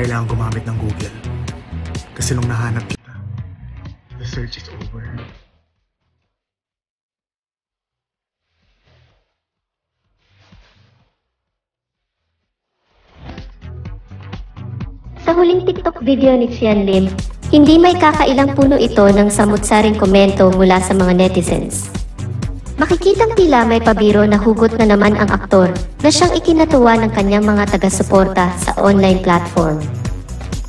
kailangan gumamit ng Google. Kasi nung nahanap kita, the search is over. Sa huling TikTok video ni Xian Lim, hindi may kakailang puno ito ng samut-saring komento mula sa mga netizens. Makikitang tila may pabiro na hugot na naman ang aktor na siyang ikinatuwa ng kanyang mga taga-suporta sa online platform.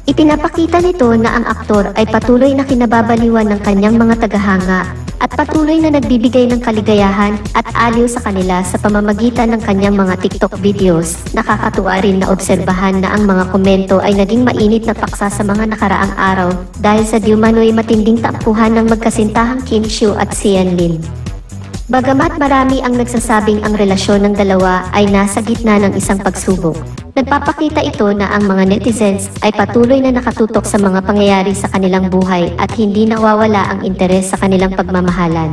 Ipinapakita nito na ang aktor ay patuloy na kinababaliwan ng kanyang mga tagahanga at patuloy na nagbibigay ng kaligayahan at aliw sa kanila sa pamamagitan ng kanyang mga TikTok videos. Nakakatuwa rin na obserbahan na ang mga komento ay naging mainit na paksa sa mga nakaraang araw dahil sa diumano'y matinding tampuhan ng magkasintahang Kim Chiu at Xian Lim. Bagamat marami ang nagsasabing ang relasyon ng dalawa ay nasa gitna ng isang pagsubok, nagpapakita ito na ang mga netizens ay patuloy na nakatutok sa mga pangyayari sa kanilang buhay at hindi nawawala ang interes sa kanilang pagmamahalan.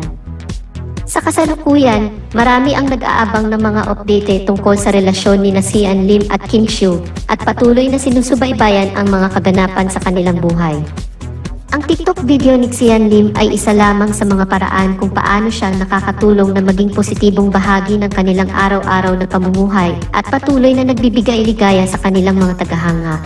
Sa kasalukuyan, marami ang nag-aabang ng mga update tungkol sa relasyon ni Xian Lim at Kim Chiu at patuloy na sinusubaybayan ang mga kaganapan sa kanilang buhay. Ang TikTok video ni Xian Lim ay isa lamang sa mga paraan kung paano siya nakakatulong na maging positibong bahagi ng kanilang araw-araw na pamumuhay at patuloy na nagbibigay ligaya sa kanilang mga tagahanga.